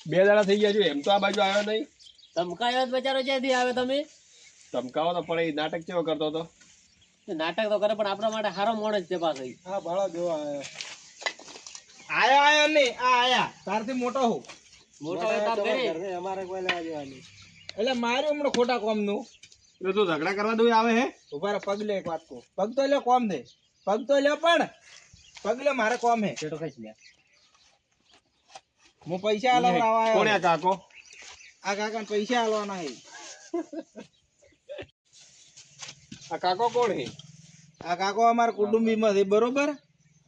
2 દાડા થઈ ગયા છે એમ તો આ બાજુ આવ્યો નહીં. ધમકાયો જ બચારો ક્યાંથી આવે તમે? ધમકાવો તો પણ એ નાટક કેવો કરતો હતો. નાટક તો કરે પણ આપણા માટે સારો માણસ છે પાછો. હા ભાડો જોવા આયો નહીં આ આયા તારથી મોટો હું મોટો હોય તો ઘરે અમારે કોઈ લેવા દેવા નહીં. એટલે માર્યું હમણાં ખોટા કોમ નું એટલે તું ઝઘડા કરવા દઉં આવે હે. ઉભા પગ લે એક વાત કહું પગ તો લ્યો કોમ દે પગ તો લ્યો પણ પગ લે મારે કોમ હે પેટો કઈ લે હું પૈસા આલવા કોણ આ કાકો? આ કાકા પૈસા આલવાના હે. આ કાકો કોણ હે? આ કાકો અમારા કુટુંબીમાં છે બરોબર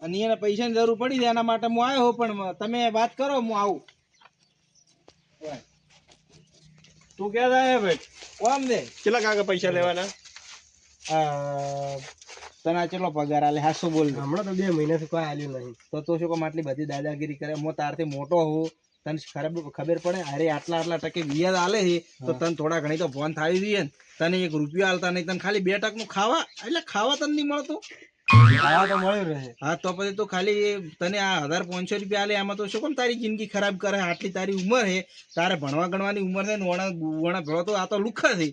અને એને પૈસાની જરૂર પડી છે એના માટે હું આવ્યો પણ તમે વાત કરો હું આવું. તું ક્યાં જાય ભાઈ? કોમ દે કેટલા કાકા પૈસા લેવાના? તને ચેટલો પગાર આલે હાસો બોલ. હમણાં તો 2 મહિનાથી કોઈ આલ્યું નહીં. તો શું કામ આટલી બધી દાદાગીરી કરે? હું તારથી મોટો હોઉં તને ખબર પડે અરે આટલા ટકે વ્યાજ આલે છે તો તને થોડા ઘણી તો ફોન થાવી જોઈએ ને. તને 1 રૂપિયો આલતા નહીં તને ખાલી 2 ટકનું ખાવા એટલે ખાવા તને નહીં મળતું. ખાવા તો મળ્યું રહે. હા તો પછી તો ખાલી તને આ 1500 રૂપિયા આલે આમાં તો શું કામ તારી જિંદગી ખરાબ કરે? આટલી તારી ઉંમર છે તારે ભણવા ગણવાની ઉંમર છે ને વણા ભેળો તો આ તો લુખા છે.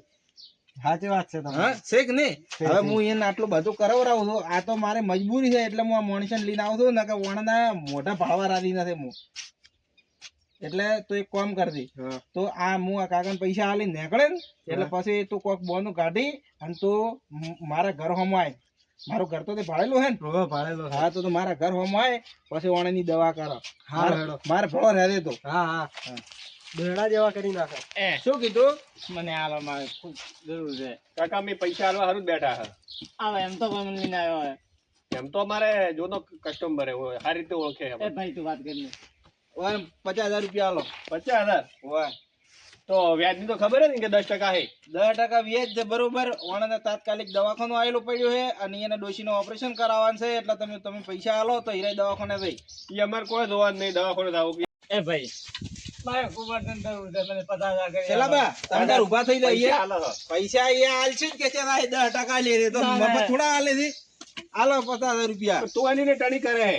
સાચી વાત છે હા છે કે નહીં? હવે હું એને આટલું બધું કરાવરાવું છું આ તો મારે મજબૂરી છે એટલે હું આ મોણસન લઈને આવું છું ને કે વણના મોઢા ભાળવા રાજી નથી હું. એટલે તું એક કામ કરતી તો આ હું આ કાકાને પૈસા આલી નીકળે ને એટલે પછી તું કોઈક બોનું કાઢી અને તું મારા ઘર હોમ આય. મારું ઘર તો તે ભાડેલું હે ને? ભાડેલો. હા તો મારા ઘર હોમ આય પછી ઓણની દવા કરો. મારે ભળો રહે તો હા બેડા જેવા કરી નાખે. શું કીધું? મને આલવા મારે ખૂબ જરૂર છે કાકા મેં પૈસા આલવા હારું જ બેઠા હે. આવે એમ તો કોઈ મને લઈને આવ્યો હોય એમ તો અમારે જોનો કસ્ટમર હે સારી રીતે ઓળખે હે. ભાઈ તું વાત કરી 50,000 રૂપિયા આલો. 50,000 વાહ તો વ્યાજની તો ખબર હે ને કે 10% હે. 10% વ્યાજ છે બરોબર. ઓણાને તાત્કાલિક દવાખાનું આવેલું પડ્યું છે અને એને ડોશીનું ઓપરેશન કરાવવાનું છે એટલે તમે પૈસા આલો તો હીરા દવાખાને જઈ. ઈ અમાર કોઈ જોવાનું નહીં દવાખાને જાવ કે. એ ભાઈ મારે ખૂબ જરૂર છે મને 50,000 કરી. છેલ્લા બા તમે તાર ઊભા થઈ પૈસા જાય આલો છો. પૈસા અહીંયા આલશે જ કે છે ભાઈ 10% લે છે તો મફત થોડા આલે છે. આલો 50,000 રૂપિયા. તું આની ને ટણી કરે હે.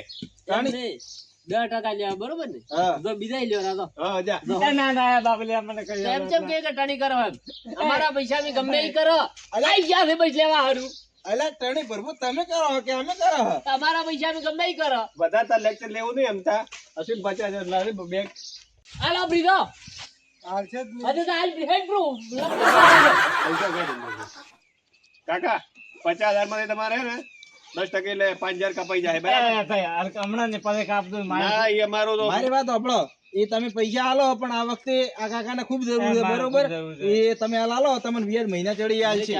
રાણી? 10% લેવા બરોબર ને? હા તો બીજા લેવા તો હા જા. ના બાબલિયા મને કહી એમ કેમ કે ટણી કરો એમ? અમારા પૈસા મે ગમે ઈ કરો. આઈ ગયા છે પૈસા લેવા હારું. અલા ટણી પ્રભુ તમે કરો કે અમે કરો? તમારા પૈસા મે ગમે ઈ કરો. બધા તાર લેક્ચર લેવું નહીં એમ તા. અસીમ 50,000 લાવે બેગ. હાલો બ્રીજો આલશે જ નહીં. હજુ તો હાલ હેડ પ્રો પૈસા કાઢી નાખો. કાકા 50,000 માંથી તમારે હે ને 10% એટલે 5,000 કપાઈ જાય બરાબર. હમણાં ને પગે કાપ દઉં ના એ અમારો તો મારી વાત સાંભળો એ તમે પૈસા આલો પણ આ વખતે આ કાકાને ખૂબ જરૂર છે બરોબર. એ તમે આલો તમને વ્યાજ મહિના ચડી આલશે.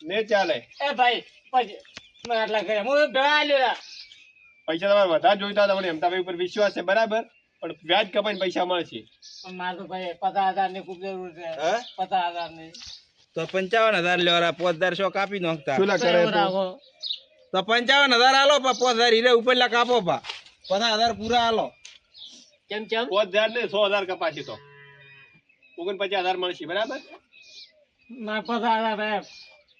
ને ચાલે. એ ભાઈ પછી મને આટલા કર્યા હું ભેળા આલ્યો પૈસા તમારે વધારે જોઈતા હતા મને એમ તમારી ઉપર વિશ્વાસ છે બરાબર પણ વ્યાજ કપાઈને પૈસા મળશે. પણ મારે તો ભાઈ 50,000 ની ખૂબ જરૂર છે. હે? 50,000 ની તો 55,000 લેવાના 5,000 શો કાપી નાખતા. શું લા કરે તું? રાખો. તો 55,000 આલો પા 5,000 હીરે ઉપરલા કાપો પા 50,000 પૂરા આલો. કેમ કેમ 5,000 ને 100,000 કપાશે તો 49,000 મળશે બરાબર. ના 50,000 ભાઈ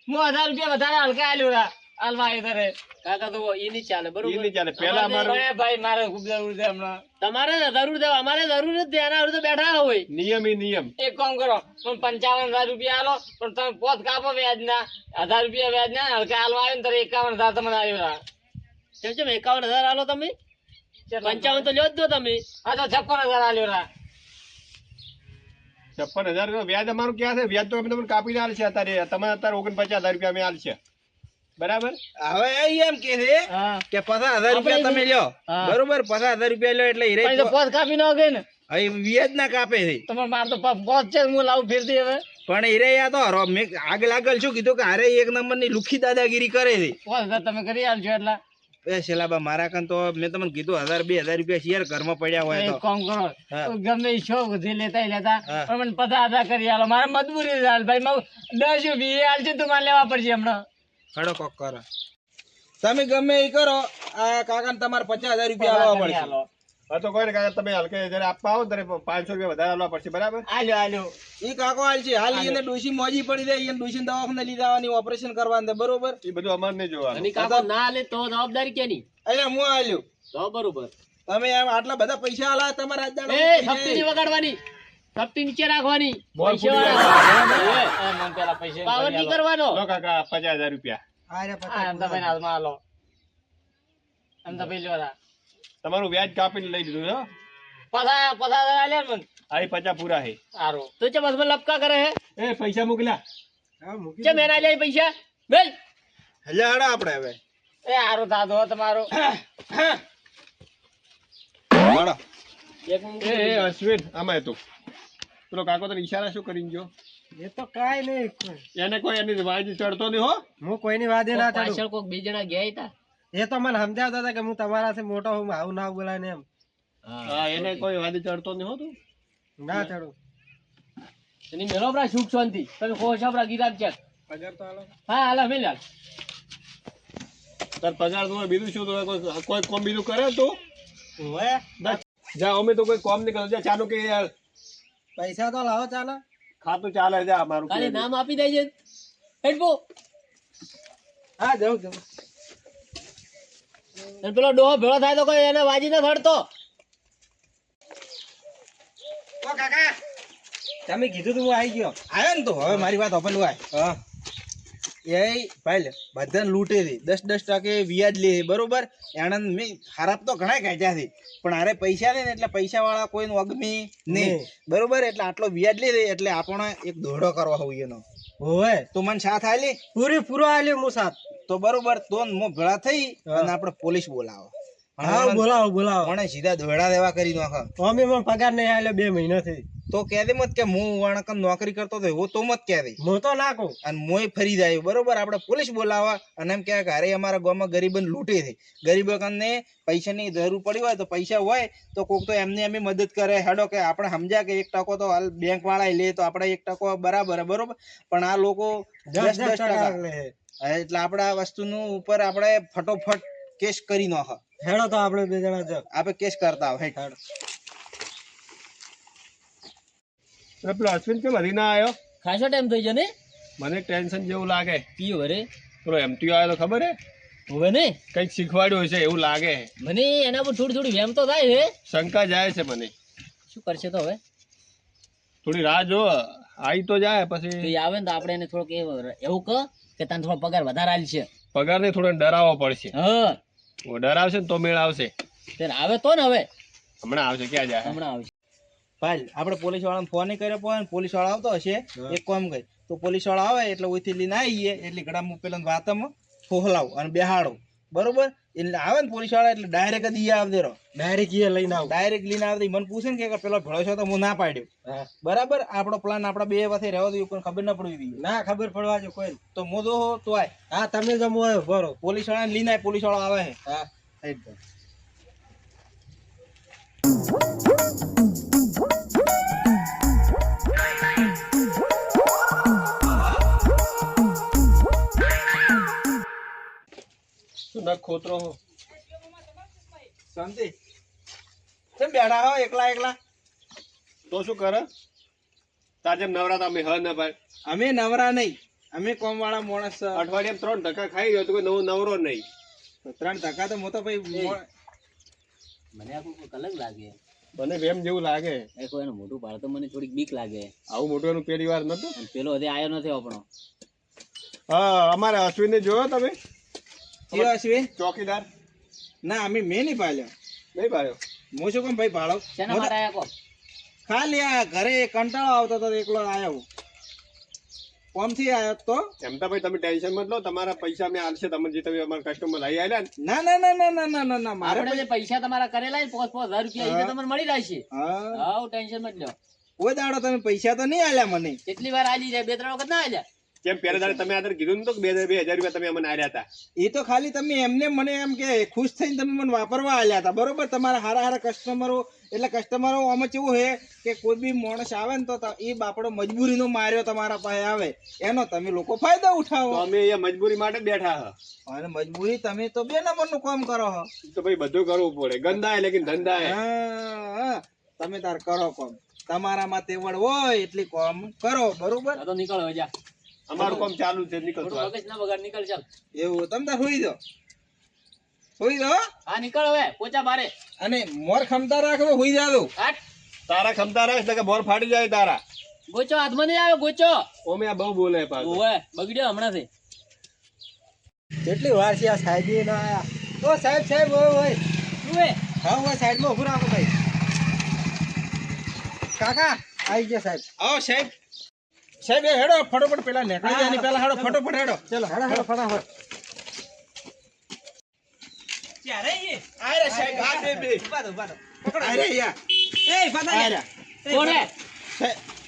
હું 1,000 રૂપિયા વધારે હલકા આલ્યો રા આલવા ઇધરે કાકા તો ઈ ની ચાલે ઈ બરોબર. નહીં ચાલે. પહેલા અમારું એ ભાઈ મારે ખૂબ જરૂર છે હમણાં. તમારે જરૂર છે અમારે જરૂર જ ધ્યાન આવડે તો બેઠા હોય. નિયમ ઈ નિયમ. એક કામ કરો પણ 55,000 રૂપિયા આલો પણ તમે પોત કાપો વ્યાજના 1,000 રૂપિયા વ્યાજના હલકા આલવા આવે ને ત્યારે 51,000 તમને આવ્યો રા. કેમ છે 51,000 આલો તમે? 55 તો લ્યો જ દો તમે. હા તો 56,000 આલ્યો રા. 56,000 વ્યાજ અમારું ક્યાં છે? વ્યાજ તો અમે તમને કાપીને આલશે અત્યારે. તમારે અત્યારે 49,000 રૂપિયા અમે આલશે બરાબર. હવે એ એમ કે છે હા કે 50,000 રૂપિયા તમે લ્યો હા. બરોબર 50,000 રૂપિયા લ્યો એટલે હીરે ભાઈ તો પોત કાપી ન ગઈ ને હવે વ્યાજ ના કાપે છે તમારે માર તો પોત છે હું લાવું ફેરતી હવે પણ હીરે યા તો મેં આગળ શું કીધું કે અરે 1 નંબરની લુખી દાદાગીરી કરે છે. પોત તમે કરી આલજો એટલા. એ શેલાબા મારા કાન તો મેં તમને કીધું 1,000-2,000 રૂપિયા શેર ઘરમાં પડ્યા હોય એક તો કામ કરો હા. ગમે ઈ શોખ થી લેતા હા. પણ મને 50,000 કરી આલો મારે મજબૂરી છે હાલ ભાઈ મારું 10 20 આલશે તો મારે લેવા પડશે હમણાં. ખડો કોક કરો તમે ગમે એ કરો આ કાકાને તમારે 50,000 રૂપિયા આલવા પડશે. આલો હા તો કોઈ ને કાકા તમે હલકે જયારે આપવા આવો ને ત્યારે 500 રૂપિયા વધારે આલવા પડશે બરાબર. આલ્યો ઈ કાકો હાલ છે હાલ એને ડોશી મોજી પડી જાય એને ડોશી દવાખાને લઈ જવાની ઓપરેશન કરવાનું છે બરોબર. એ બધું અમારે નહીં જોવાનું. અને કાકો ના લે તો જવાબદારી કેની? એટલે હું આલ્યું તો બરોબર તમે આટલા બધા પૈસા આલા તમારા આજ દાડો એ સપ્તી ની વગાડવાની કપટી નીચે રાખવાની બોલ ફૂટી પૈસાવાળા. મને પેલા પૈસા પાવર નહીં કરવાનો. લો કાકા 50,000 રૂપિયા હા, અમદાભાઈને હાથમાં હાલો. અમદાભાઈ લ્યો રા. તમારું વ્યાજ કાપીને લઈ દીધું હો. પચાસ હજાર આલ્યા ને મને. આ 50 પૂરા હે. સારું. તું ચમ હસમાં લપકા કરે હે? એ પૈસા મોકલ્યા. ચમ એના લે પૈસા? બેલ. એટલે હાડા આપણે હવે એ હારું થાતો હો તમારું. હાડા. એક મિનિટ. એ અશ્વિન આમાં તું પેલો કાકો તને ઈશારા શું કરીને ગયો? એ તો કાઈ નહીં, એને કોઈ એની વાજી ચડતો નહીં હો. હું કોઈની વાદે ના ચડું. પાછળ કોક બે જણા ગયા હતા. એ તો મને સમજાવતા હતા કે હું તમારાથી મોટો હું આવું ના બોલાય ને એમ. હા, એને કોઈ વાજી ચડતો નહીં હો તું. ના ચડું. એની મેલો આપણા સુખ શાંતિ. તમે ખોશ આપણા ગીરાબ ચેક. પગાર તો હાલો. હા હાલો મેલ હાલ. તાર પગાર તો બીજું શું તો કોઈ કોમ બીજું કરે તું? ઓય જા અમે તો કોઈ કોમ નહીં કરે. જા ચાલુ કે યાર પૈસા તો લાવો ચાલો. ખાતું ચાલે જા અમારું. ખાલી નામ આપી દેજે. હેડપો. હા જાઉં જાઉં. અને પેલો ડોહો ભેળો થાય તો કોઈ એને વાજી ના થડતો. ઓ કાકા તમે કીધું તું હું આવી ગયો. આવ્યો ને તો હવે મારી વાત ઓપન આય. હા એ ભાઈ લે બધાને લૂંટે છે 10% વ્યાજ લે છે, બરોબર. એને મેં ખરાબ તો ઘણા કાઢ્યા છે પણ અરે પૈસા લે ને એટલે પૈસા વાળા કોઈનું અગમી નહીં, બરોબર. એટલે આટલો વ્યાજ લે છે એટલે આપણે એક દોડો કરવા હોય એનો. હોય તો મને સાથ આલી પૂરો આલ્યો હું સાથ તો બરોબર. તો મો ભેળા થઈ અને આપણે પોલીસ બોલાવો. બોલાવો મને સીધા દોડા દેવા કરી નાખો. અમે પણ પગાર નહીં આલ્યો 2 મહિના થઈ. તો કહે દે મત કે હું વાણકમ નોકરી કરતો હતો એવો તો મત કહે દે. હું તો ના કહું. અને મોય ફરી જાય બરોબર. આપણે પોલીસ બોલાવવા અને એમ કે અરે અમારા ગામમાં ગરીબન લૂંટે છે, ગરીબોને પૈસાની જરૂર પડી હોય તો પૈસા હોય તો કોક તો એમને એમ મદદ કરે. હેડો કે આપણે સમજ્યા કે 1% તો હાલ બેંક વાળા લે તો આપણે 1% બરાબર બરોબર. પણ આ લોકો 10% લે એટલે આપણે આ વસ્તુનું ઉપર આપણે ફટોફટ કેસ કરી નાખો. હેડો તો આપણે 2 જણા આપણે કેસ કરતા આવ. હેડ પેલો અશ્વિન કેમ હરી ના આવ્યો? ખાસો ટાઈમ થઈ જાય ને. મને ટેન્શન જેવું લાગે. પીયો વરે. પેલો એમટી આવ્યો ખબર હે? હવે ને કઈક શીખવાડ્યું છે એવું લાગે. મને એના પર થોડી વેમ તો થાય છે. શંકા જાય છે મને. શું કરશે તો હવે? થોડી રાહ જો, આવી તો જાય પછી. તો એ આવે ને તો આપણે એને થોડોક એવું કહો કે તને થોડો પગાર વધારે આલશે. પગાર ને થોડો ડરાવવો પડશે. હા ડરાવશે ને તો મેળ આવશે. ત્યારે આવે તો ને હવે હમણાં આવશે. ક્યાં જાય? હમણાં આવશે. ભાઈ આપણે પોલીસ વાળાને ફોન કર્યો પણ પોલીસ વાળા આવતો હશે. એક કામ કરી તો પોલીસ વાળા આવે એટલે ઓઈથી લઈને આવીએ એટલે ગળામાં પેલા વાતમાં ફોહલાવ અને બેહાડો બરોબર. એટલે આવે ને પોલીસ વાળા એટલે ડાયરેક્ટ જ આવદે રહો. ડાયરેક્ટ લઈને આવ. ડાયરેક્ટ લઈને આવતી મને પૂછે ને કે પેલો ભેળો છે તો હું ના પાડ્યો બરાબર. આપણો પ્લાન આપણા 2 પાસે રહેવા દઉં કોઈ ખબર ના પડવી જોઈએ. ના ખબર પડવા જો કોઈ તો મોદો તો આય. હા તમે જમો બરો પોલીસ વાળાને લઈને આય. પોલીસ વાળા આવે છે. હા ખોતરો હો શાંતિ કેમ બેઠા હો એકલા? તો શું કરે? તાર જેમ નવરાતા અમે હ ના ભાઈ. અમે નવરા નહીં, અમે કોમ વાળા માણસ. અઠવાડિયામાં 3 ટકા ખાઈ ગયો તો કોઈ નવરો નહીં. 3% તો મોટો ભાઈ. મને આ કોઈ અલગ લાગે. મને વેમ જેવું લાગે. એ કોઈ એનું મોટું પાડતો મને થોડીક બીક લાગે. આવું મોટું એનું પહેલી વાર નતું. પેલો હજી આયો નથી આપણો. હા અમારે અશ્વિનને જોયો તમે? અશ્વિન ચોકીદાર? ના અમે મેં નહીં પાડ્યો. નહીં પાડ્યો? હું શું કેમ ભાઈ ભાડો શેના માટે આયા કો? ખાલી આ ઘરે કંટાળો આવતો તો એકલો આવ્યો. કોમથી આવ્યો તો એમ તો ભાઈ તમે ટેન્શન મત લો. તમારા પૈસા મેં આલશે. તમે જે તમે અમારા કસ્ટમર લઈ આવ્યા ને. ના ના ના ના ના ના ના ના મારે આપણે જે પૈસા તમારા કરેલા ને 5,000 રૂપિયા એ તમને મળી રહેશે. હા હા ટેન્શન મત લ્યો. કોઈ દાડો તમે પૈસા તો નહીં આલ્યા મને. કેટલી વાર આલી જાય? 2-3 વખત ના આલ્યા. કેમ પહેલા દાડે તમે આદર કીધું ને તો 2,000 રૂપિયા તમે અમને આલ્યા હતા. એ તો ખાલી તમે એમને મને એમ કે ખુશ થઈને તમે મને વાપરવા આલ્યા હતા બરોબર. તમારા હારા કસ્ટમરો એટલે કસ્ટમરો આમાં કેવું છે કે કોઈ બી માણસ આવે ને તો એ બાપડો મજબૂરીનો માર્યો તમારા પાસે આવે એનો તમે લોકો ફાયદો ઉઠાવો. તો અમે અહીંયા મજબૂરી માટે બેઠા હ. અને મજબૂરી તમે તો 2 નંબરનું કામ કરો છો. તો ભાઈ બધું કરવું પડે. ગંદા લેકિન ધંધા હે. હા તમે તાર કરો કામ. તમારામાં તેવડ હોય એટલી કામ કરો બરોબર. તો નીકળ હવે જા. અમારું કામ ચાલુ છે. નીકળતો મગજ ના બગાડ. નીકળ ચાલ. એવું તમે તાર હોઈ દો. હા નીકળ હવે પોચા બારે. અને મોર ખમતા રાખો હોઈ જાદો. હટ તારા ખમતા રહે કે બોર ફાટી જાય તારા. ગોચો હાથમાં નહીં આવે ગોચો. ઓમે આ બહુ બોલે પાછો. ઓવે બગડ્યો હમણાંથી. કેટલી વાર છે આ સાહેબ ના આયા. ઓ સાહેબ સાહેબ ઓય ઓય હા ઓય સાઈડ માં ઉભો રાખો ભાઈ. કાકા આવી ગયા સાહેબ. આવો સાહેબ. સાહેબ એ હેડો ફટોફટ પેલા નીકળી જાય પેલા હેડો ફટોફટ હેડો. ચલો હેડો હેડો ફટાફટ. ક્યારે એ આરે સાહેબ આ બે ઉભા દો પકડો. આરે યા એ પતા આરે કોણ હે?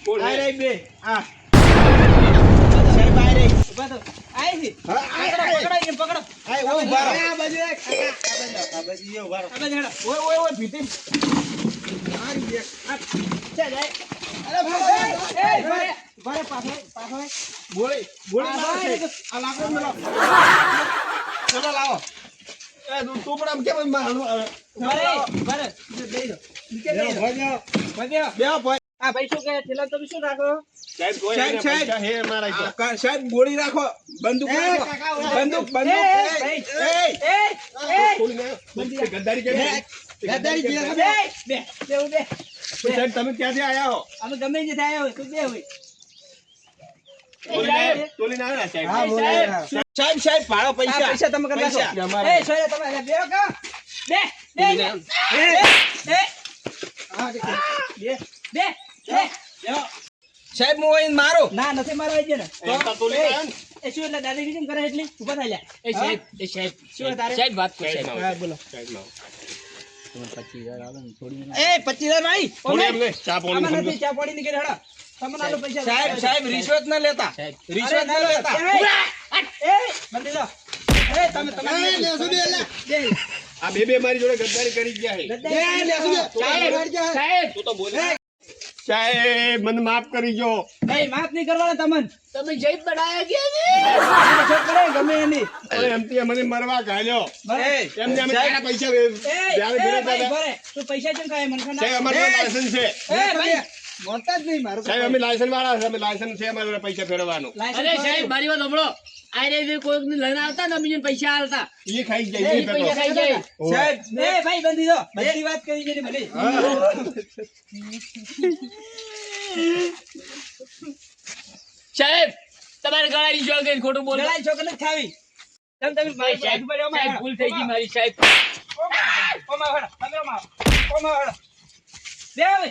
કોણ હે? આરે બે આ સાહેબ આરે ઉભા દો. આઈ છે હા પકડો પકડો પકડો. આય ઓ ઉભા રહો. આ બાજુ એક આ બાજુ એ ઉભા રહો. આ બાજુ હેડો. ઓય ઓય ઓય ભીતી આરી બે આ ચાલ અરે ભાઈ ભાઈ પાછો પાછો ગોળી ગોળી મારો છે. આ લાકડો મેલો ચલો લાવો. એ તું પણ આમ કેમ મારવાનું બરે બરે દઈ દો નીકળ દઈ દો ભાઈ બે ભાઈ આ ભાઈ શું કહે થેલા તમે શું રાખો સાહેબ કોઈ સાહેબ, એને સાહેબ. પૈસા હે મારા ત્યાં. સાહેબ ગોળી રાખો બંદૂક રાખો બંદૂક બંદૂક ખોલીને આવ્યો. ગદ્દારી કેમ કરી? ગદ્દારી જે કેમ બે કરી? બે બે તો સાહેબ તમે ક્યાંથી આયા હો? અમે ગમે જે થાય હોય તું બે હોય તોલીને આવ્યા સાહેબ. હા બોલે સાહેબ સાહેબ ભાડો પૈસા પૈસા તમે કરી પૈસા. નાખો એ સોયા તમે બે કા બે હા બે બે સાહેબ હું અહીં મારો ના નથી મારો આવી ને એમ તો તોલીને આવ્યા ને? એ શું એટલે દાદાગીરી કેમ કરે એટલી ઉભા થાય એ સાહેબ શું તારે સાહેબ વાત કર સાહેબ સાહેબ. ના હા બોલો સાહેબ ના. એ 25,000 ભાઈ થોડી એમ નહીં, ચા પાણી આમાં સમજો. નથી ચા પાણી ની કે હેડા તમને આલો પૈસા સાહેબ સાહેબ રિશ્વત ન લેતા રિશ્વત ન લેતા એ બંધી દો એ તમે તમે લેસો બે લે આ બે મારી જોડે ગદ્દારી કરી ગયા છે. લેસો સાહેબ તું તો બોલે. સાહેબ મને માફ કરી જો. નહીં માફ નહીં કરવાના તમને તમે જઈ બનાયા કે કરે ગમે એની અરે એમથી મને મરવા ગાલ્યો. એમને અમે સાહેબ, તારા પૈસા જ્યારે ભેગા થયા હતા. તું પૈસા કેમ ખાય મને સાહેબ અમારે લાયસન્સ છે. ભાઈ મોતા જ નહીં મારું સાહેબ અમે લાયસન્સ વાળા છે. અમે લાયસન્સ છે અમારે પૈસા ફેરવવાનું. અરે સાહેબ મારી વાત સાંભળો. આ રે કોઈ લઈને આવતા ને બીજું પૈસા આલતા એ ખાઈ જાય એ પૈસા ખાઈ જાય. સાહેબ એ ભાઈ બંધી દો બધી વાત કરી છે મને સાહેબ તમારે ગળાની જોગ ગઈ ખોટું બોલ. લડાઈ છોકરી નથી ખાવી તમે મારી સાહેબ સાહેબ ભૂલ થઈ ગઈ મારી સાહેબ. ઓમાં હડ તમે ઓમાં હડ બે હવે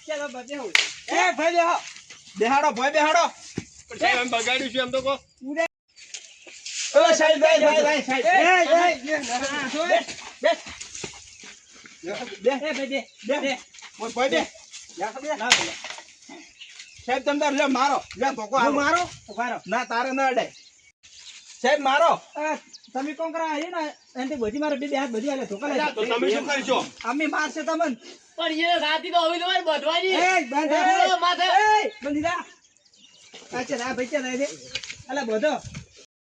ક્યાં બચે હોય એ ભાઈ બેહાડો ભાઈ બેહાડો પણ સાહેબ અમે બગાડ્યું છે એમ તો કહો. ઓ સાહેબ ભાઈ સાહેબ સાહેબ તમે તાર લે મારો લે ધોકો મારો ના તારે ના અડાય સાહેબ મારો તમે કોણ કરા આવી ને એનથી બધી મારે બે હાથ બધી આલે ધોકા લે તો તમે શું કરશો? અમે મારશે તમને પણ એ રાતી તો હવે તમારે બધવાની. એ બંધ એ માથે. બંધી દા અચ્છા આ ભાઈ ક્યાં દે અલા બધો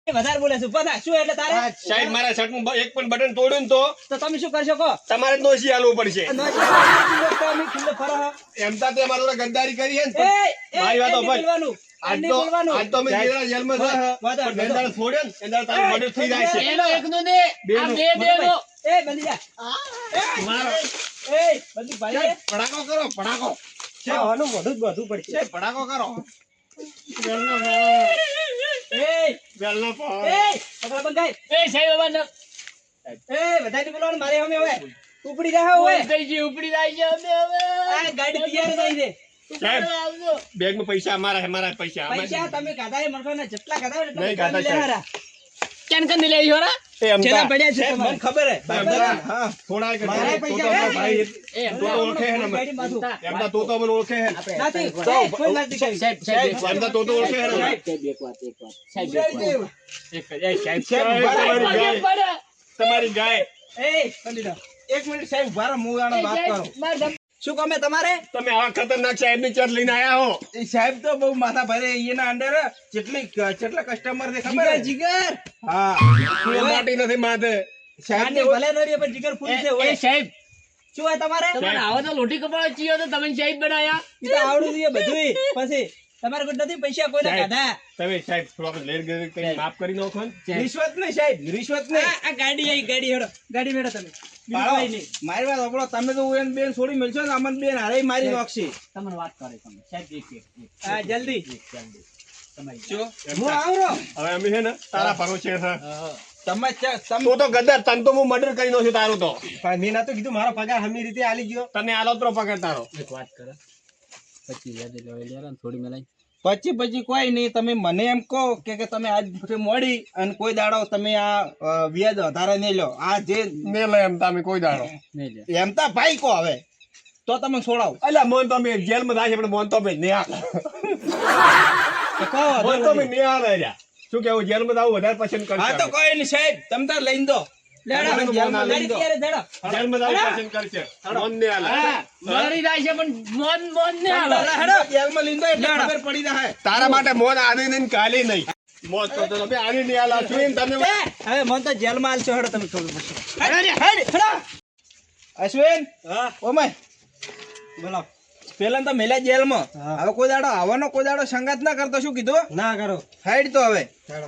એ વધારે બોલે છે પતા શું એટલે તારે સાહેબ મારા શર્ટનું એક પણ બટન તોડ્યું ને તો તમે શું કરશો કહો તમારે નોશી હાલવું પડશે. તમે ખુલ્લે ફરો એમ તા તે મારી જોડે ગદ્દારી કરી છે ને એ પણ મારી વાતો ભાઈ. બોલવાનું આજ તો અમે જેલમાં છે. વાદળ, પણ જેલદાર છોડ્યો ને એના તારું મર્ડર થઈ જાય છે. એનો એકનો દે આ બે નો. એ બંધી જા મારો એ બંધી ભાઈ પડાકો કરો પડાકો. આનું વધુ બધું પડશે સાહેબ પડાકો કરો. એ વેલનો પાવ. એ પકડા બંધાય એ સાહેબ બાબા ન એ બધાને બોલવાનું મારે અમે હવે ઉપડી રહ્યા હોય થઈ ગઈ ઉપડી જાય છે અમે હવે. આ ગાડી તૈયાર થઈ છે સાહેબ આવજો. બેગમાં પૈસા અમારા છે, મારા પૈસા પૈસા તમે ગાધા એ મળશો ને જેટલા ગાધા હોય નહીં ગાધા સાહેબ. કેન કન લઈ આવ્યો રા. એ એમ છેલ્લા તા. પડ્યા છે મને ખબર હે હા થોડા કે મારા તો તો પૈસા અમારા ભાઈ એ તો તો ઓળખે છે ને અમે. ગાડી માથું એમ તા તો અમને ઓળખે છે ને. નાથી કોઈ નથી કરી સાહેબ સાહેબ એમ તા તો ઓળખે છે ને. સાહેબ એક વાત સાહેબ એક વાત. તમારી ગાય તમારી ગાય એ બંધી દો એક મિનિટ સાહેબ ઉભા રહો હું આનો વાત કરું શું ગમે તમારે તમે આવા ખતરનાક સાહેબની ચર લઈને આયા હો. એ સાહેબ તો બહુ માથા ભરે એના અંડર કેટલા કસ્ટમર છે ખબર હે જીગર હા કોઈ માટી નથી માથે. સાહેબ ને ભલે ન રે પણ જીગર ફૂલ છે એ હોય સાહેબ શું હોય તમારે તમારે આવો તો લોટી કપાળો ચીયો તો તમે સાહેબ બનાયા. ઈ તો આવડું જોઈએ બધું પછી તમારે કોઈ નથી પૈસા કોઈને સાહેબ. કાઢા. તમે સાહેબ થોડું લેર ગેર કરી માફ કરી નાખો ને. રિશ્વત નહીં સાહેબ, રિશ્વત નહીં. આ ગાડી આવી, ગાડી હેડો, ગાડી હેડો તમે. બીજું પાડો. કાંઈ નહીં. મારી વાત સાંભળો, તમે તો હું એને બેન છોડી મળશો ને અમન બેન હારે મારી નાખશે. તમને વાત કરે તમે સાહેબ હા, જલ્દી. જો, હું આવરો. હવે અમે છે ને તારા ભરોસે છે. તમે તમે તું તો ગદર, તને તો હું મર્ડર કરી નાખ્યું તારું તો. મેં ના તો કીધું મારો પગાર હમી રીતે આલી ગયો. તને આલોતરો પકડ તારો. એક વાત કરે 25,000 લેવા લે થોડી મેલાઈ પછી કોઈ નહીં. તમે મને એમ કહો કે તમે આજ મોડી અને કોઈ દાડો તમે આ વ્યાજ વધારે નહીં લો. આ જે ને લે એમ તમે કોઈ દાડો. નહીં લે એમ તા ભાઈ કહો હવે તો તમે છોડાવો. અલ્યા મોન તો અમે જેલમાં થાય છે પણ મોન તો અમે નહીં હાલે. તો કહો મોન તો અમે નહીં હાલે લ્યા. શું કેવું જેલમાં આવું વધારે પસંદ કરશે. હા તો કોઈ નહીં સાહેબ, તમે તાર લઈને દો. લેડો, તમે જેલમાં લઈને દો. અત્યારે ધડો. જેલમાં આવું પસંદ કરશે. મોન નહીં હાલે. મરી જાય છે પણ મોન મોન ને હાલો હેડો, જેલમાં લઈને દો એટલે ખબર પડી જાય. તારા માટે મોન આની નહીં કાલી નહીં. મોન તો તમે આની નહીં હાલા છું ને તમે. હવે મને તો જેલમાં આલશો, હેડો તમે ખબર પડશે. અશ્વિન, હા, ઓમાય બોલો. પેલા તો મેલા જેલમાં. હા. હવે કોઈ દાડો આવવાનો કોઈ દાડો સંગાત ના કરતો. શું કીધું? ના કરો. હાઈડ તો હવે હેડો.